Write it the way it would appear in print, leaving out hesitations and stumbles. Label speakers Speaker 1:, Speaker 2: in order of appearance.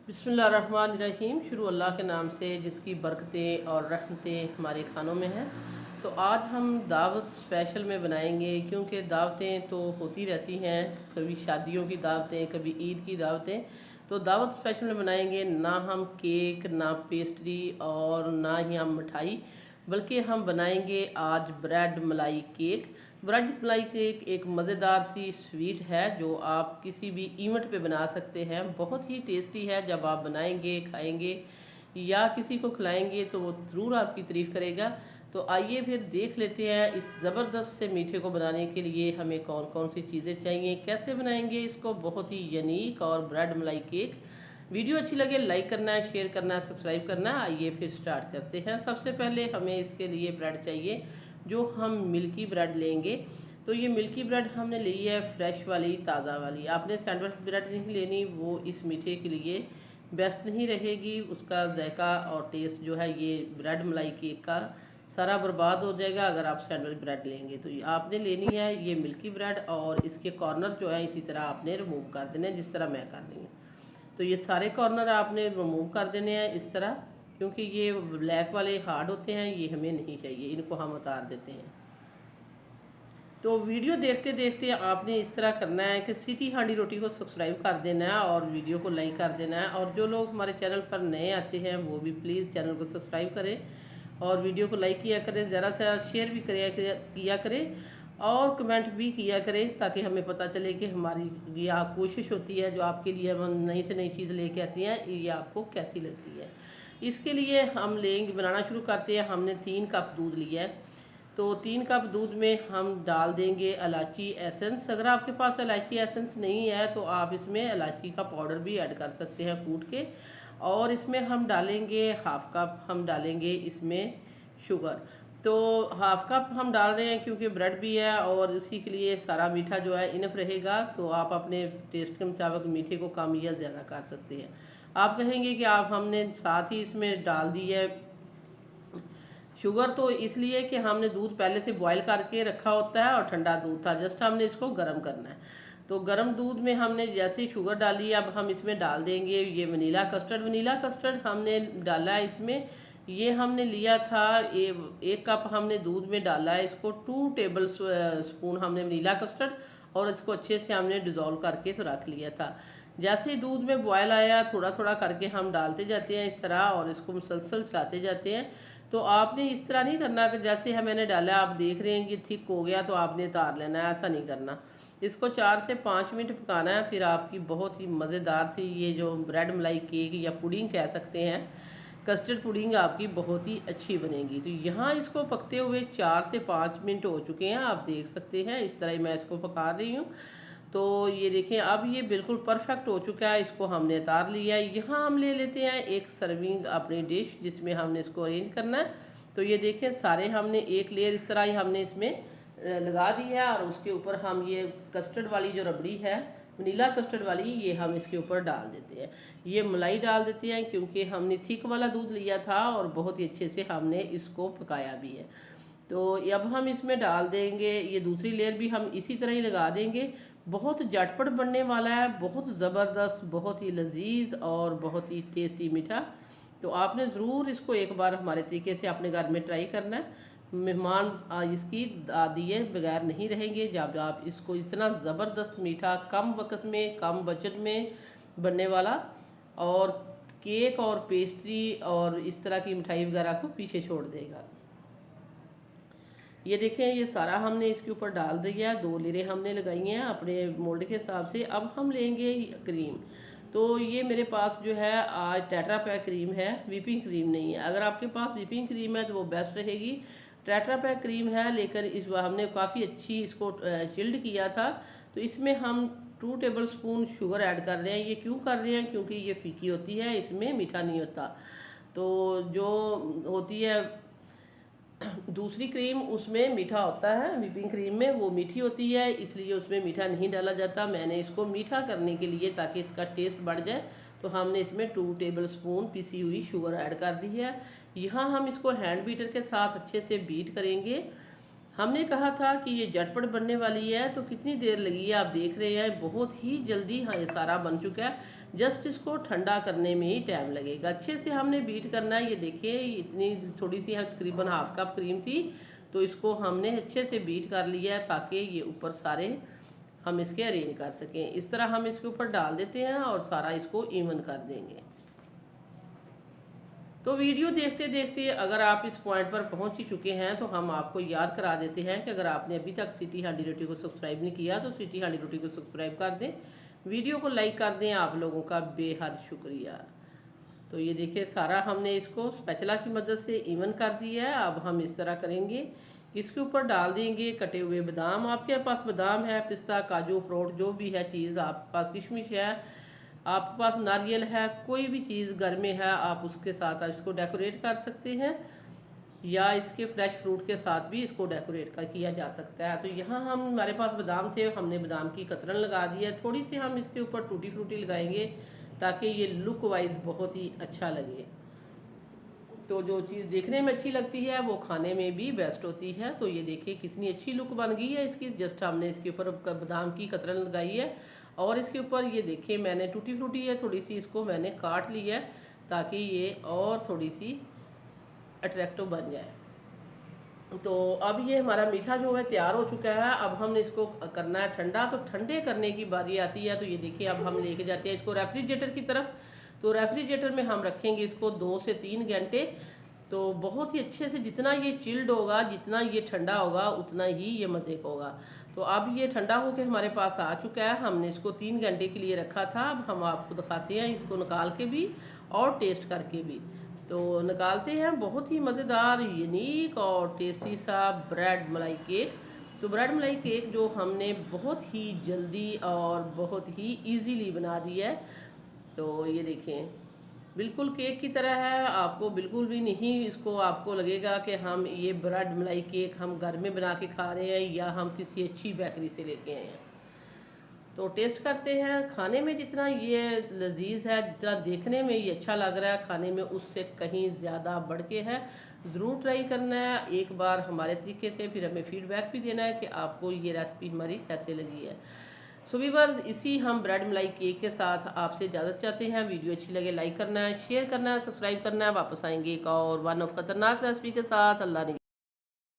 Speaker 1: बिस्मिल्लाहिर्रहमानिर्रहीम। शुरू अल्लाह के नाम से जिसकी बरकतें और रहमतें हमारे खानों में हैं। तो आज हम दावत स्पेशल में बनाएंगे, क्योंकि दावतें तो होती रहती हैं, कभी शादियों की दावतें, कभी ईद की दावतें। तो दावत स्पेशल में बनाएंगे ना हम केक, ना पेस्ट्री और ना ही हम मिठाई, बल्कि हम बनाएंगे आज ब्रेड मलाई केक। ब्रेड मलाई केक एक मज़ेदार सी स्वीट है जो आप किसी भी इवेंट पे बना सकते हैं। बहुत ही टेस्टी है। जब आप बनाएंगे, खाएंगे या किसी को खिलाएंगे तो वो ज़रूर आपकी तारीफ़ करेगा। तो आइए फिर देख लेते हैं इस ज़बरदस्त से मीठे को बनाने के लिए हमें कौन कौन सी चीज़ें चाहिए, कैसे बनाएंगे इसको। बहुत ही यूनिक और ब्रेड मलाई केक। वीडियो अच्छी लगे लाइक करना है, शेयर करना है, सब्सक्राइब करना है। आइए फिर स्टार्ट करते हैं। सबसे पहले हमें इसके लिए ब्रेड चाहिए, जो हम मिल्की ब्रेड लेंगे। तो ये मिल्की ब्रेड हमने ली है फ्रेश वाली, ताज़ा वाली। आपने सैंडविच ब्रेड नहीं लेनी, वो इस मीठे के लिए बेस्ट नहीं रहेगी। उसका जायका और टेस्ट जो है ये ब्रेड मलाई केक का सारा बर्बाद हो जाएगा अगर आप सैंडविच ब्रेड लेंगे। तो ये आपने लेनी है ये मिल्की ब्रेड, और इसके कॉर्नर जो है इसी तरह आपने रिमूव कर देने हैं, जिस तरह मैं कर रही हूँ। तो ये सारे कॉर्नर आपने रिमूव कर देने हैं इस तरह, क्योंकि ये ब्लैक वाले हार्ड होते हैं, ये हमें नहीं चाहिए, इनको हम उतार देते हैं। तो वीडियो देखते देखते आपने इस तरह करना है कि सिटी हांडी रोटी को सब्सक्राइब कर देना है और वीडियो को लाइक कर देना है। और जो लोग हमारे चैनल पर नए आते हैं वो भी प्लीज़ चैनल को सब्सक्राइब करें और वीडियो को लाइक किया करें, ज़रा सा शेयर भी किया करें और कमेंट भी किया करें, ताकि हमें पता चले कि हमारी ये कोशिश होती है जो आपके लिए हम नई से नई चीज़ लेके आती हैं, ये आपको कैसी लगती है। इसके लिए हम लेंगे, बनाना शुरू करते हैं। हमने 3 कप दूध लिया है, तो 3 कप दूध में हम डाल देंगे इलायची एसेंस। अगर आपके पास इलायची एसेंस नहीं है तो आप इसमें इलायची का पाउडर भी ऐड कर सकते हैं कूट के। और इसमें हम डालेंगे हाफ कप, हम डालेंगे इसमें शुगर। तो हाफ कप हम डाल रहे हैं क्योंकि ब्रेड भी है और इसी के लिए सारा मीठा जो है इनफ रहेगा। तो आप अपने टेस्ट के मुताबिक मीठे को कम या ज़्यादा कर सकते हैं। आप कहेंगे कि आप हमने साथ ही इसमें डाल दी है शुगर, तो इसलिए कि हमने दूध पहले से बॉईल करके रखा होता है और ठंडा दूध था, जस्ट हमने इसको गर्म करना है। तो गर्म दूध में हमने जैसे ही शुगर डाली, अब हम इसमें डाल देंगे ये वनीला कस्टर्ड। वनीला कस्टर्ड हमने डाला है इसमें, ये हमने लिया था 1 कप हमने दूध में डाला है इसको 2 टेबल स्पून हमने वनीला कस्टर्ड, और इसको अच्छे से हमने डिज़ोल्व करके तो रख लिया था। जैसे ही दूध में बॉयल आया, थोड़ा थोड़ा करके हम डालते जाते हैं इस तरह, और इसको मुसलसल चलाते जाते हैं। तो आपने इस तरह नहीं करना कि जैसे है मैंने डाला आप देख रहे हैं कि थिक हो गया तो आपने उतार लेना है, ऐसा नहीं करना। इसको 4 से 5 मिनट पकाना है। फिर आपकी बहुत ही मज़ेदार सी ये जो ब्रेड मलाई केक या पुडिंग कह सकते हैं, कस्टर्ड पुडिंग आपकी बहुत ही अच्छी बनेगी। तो यहाँ इसको पकते हुए 4 से 5 मिनट हो चुके हैं, आप देख सकते हैं। इस तरह मैं इसको पका रही हूँ। तो ये देखें अब ये बिल्कुल परफेक्ट हो चुका है, इसको हमने उतार लिया है। यहाँ हम ले लेते हैं एक सर्विंग अपनी डिश जिसमें हमने इसको अरेंज करना है। तो ये देखें सारे हमने एक लेयर इस तरह ही हमने इसमें लगा दी है, और उसके ऊपर हम ये कस्टर्ड वाली जो रबड़ी है, वनीला कस्टर्ड वाली, ये हम इसके ऊपर डाल देते हैं। ये मलाई डाल देते हैं क्योंकि हमने थिक वाला दूध लिया था और बहुत ही अच्छे से हमने इसको पकाया भी है। तो अब हम इसमें डाल देंगे ये दूसरी लेयर भी हम इसी तरह ही लगा देंगे। बहुत झटपट बनने वाला है, बहुत ज़बरदस्त, बहुत ही लजीज और बहुत ही टेस्टी मीठा। तो आपने ज़रूर इसको एक बार हमारे तरीके से अपने घर में ट्राई करना है। मेहमान इसकी दिए बगैर नहीं रहेंगे जब आप इसको, इतना ज़बरदस्त मीठा, कम वक्त में कम बजट में बनने वाला, और केक और पेस्ट्री और इस तरह की मिठाई वगैरह को पीछे छोड़ देगा। ये देखें ये सारा हमने इसके ऊपर डाल दिया, 2 लेयरें हमने लगाई हैं अपने मोल्ड के हिसाब से। अब हम लेंगे क्रीम। तो ये मेरे पास जो है आज टेट्रा पैक क्रीम है, व्हिपिंग क्रीम नहीं है। अगर आपके पास व्हिपिंग क्रीम है तो वो बेस्ट रहेगी। टेट्रा पैक क्रीम है, लेकर इस बार हमने काफ़ी अच्छी इसको चिल्ड किया था। तो इसमें हम 2 टेबल स्पून शुगर ऐड कर रहे हैं। ये क्यों कर रहे हैं? क्योंकि ये फीकी होती है, इसमें मीठा नहीं होता। तो जो होती है दूसरी क्रीम उसमें मीठा होता है, व्हिपिंग क्रीम में वो मीठी होती है, इसलिए उसमें मीठा नहीं डाला जाता। मैंने इसको मीठा करने के लिए, ताकि इसका टेस्ट बढ़ जाए, तो हमने इसमें 2 टेबल स्पून पिसी हुई शुगर ऐड कर दी है। यहाँ हम इसको हैंड बीटर के साथ अच्छे से बीट करेंगे। हमने कहा था कि ये झटपट बनने वाली है, तो कितनी देर लगी है आप देख रहे हैं, बहुत ही जल्दी हाँ ये सारा बन चुका है। जस्ट इसको ठंडा करने में ही टाइम लगेगा। अच्छे से हमने बीट करना है। ये देखिए इतनी थोड़ी सी तकरीबन हाफ कप क्रीम थी, तो इसको हमने अच्छे से बीट कर लिया है ताकि ये ऊपर सारे हम इसके अरेंज कर सकें। इस तरह हम इसके ऊपर डाल देते हैं और सारा इसको इवन कर देंगे। तो वीडियो देखते देखते अगर आप इस पॉइंट पर पहुंच ही चुके हैं तो हम आपको याद करा देते हैं कि अगर आपने अभी तक सिटी हांडी रोटी को सब्सक्राइब नहीं किया तो सिटी हांडी रोटी को सब्सक्राइब कर दें, वीडियो को लाइक कर दें। आप लोगों का बेहद शुक्रिया। तो ये देखिए सारा हमने इसको स्पैचुला की मदद से इवन कर दिया है। अब हम इस तरह करेंगे, इसके ऊपर डाल देंगे कटे हुए बादाम। आपके पास बादाम है, पिस्ता, काजू, अखरोट, जो भी है चीज़ आपके पास, किशमिश है, आपके पास नारियल है, कोई भी चीज़ घर में है आप उसके साथ इसको डेकोरेट कर सकते हैं, या इसके फ्रेश फ्रूट के साथ भी इसको डेकोरेट किया जा सकता है। तो यहाँ हम हमारे पास बादाम थे, हमने बादाम की कतरन लगा दी है। थोड़ी सी हम इसके ऊपर टूटी फ्रूटी लगाएंगे ताकि ये लुक वाइज बहुत ही अच्छा लगे। तो जो चीज़ देखने में अच्छी लगती है वो खाने में भी बेस्ट होती है। तो ये देखिए कितनी अच्छी लुक बन गई है इसकी। जस्ट हमने इसके ऊपर बादाम की कतरन लगाई है और इसके ऊपर ये देखिए मैंने टूटी फ्रूटी है थोड़ी सी, इसको मैंने काट ली है ताकि ये और थोड़ी सी अट्रैक्टिव बन जाए। तो अब ये हमारा मीठा जो है तैयार हो चुका है। अब हमने इसको करना है ठंडा। तो ठंडे करने की बारी आती है। तो ये देखिए अब हम लेके जाते हैं इसको रेफ्रिजरेटर की तरफ। तो रेफ्रिजरेटर में हम रखेंगे इसको 2 से 3 घंटे। तो बहुत ही अच्छे से, जितना ये चिल्ड होगा, जितना ये ठंडा होगा, उतना ही ये मज़े का होगा। तो अब ये ठंडा होकर हमारे पास आ चुका है। हमने इसको 3 घंटे के लिए रखा था। अब हम आपको दिखाते हैं इसको निकाल के भी और टेस्ट करके भी। तो निकालते हैं बहुत ही मज़ेदार, यूनिक और टेस्टी सा ब्रेड मलाई केक। तो ब्रेड मलाई केक जो हमने बहुत ही जल्दी और बहुत ही इजीली बना दी है। तो ये देखें बिल्कुल केक की तरह है, आपको बिल्कुल भी नहीं इसको आपको लगेगा कि हम ये ब्रेड मलाई केक हम घर में बना के खा रहे हैं या हम किसी अच्छी बेकरी से लेके आए हैं। तो टेस्ट करते हैं। खाने में जितना ये लजीज है, जितना देखने में ये अच्छा लग रहा है, खाने में उससे कहीं ज़्यादा बढ़ के है। ज़रूर ट्राई करना है एक बार हमारे तरीके से, फिर हमें फीडबैक भी देना है कि आपको ये रेसिपी हमारी कैसे लगी है। सो व्यूअर्स, इसी हम ब्रेड मलाई केक के साथ आपसे इजाज़त चाहते हैं। वीडियो अच्छी लगे लाइक करना है, शेयर करना है, सब्सक्राइब करना है। वापस आएंगे एक और वन ऑफ खतरनाक रेसिपी के साथ। अल्लाह ने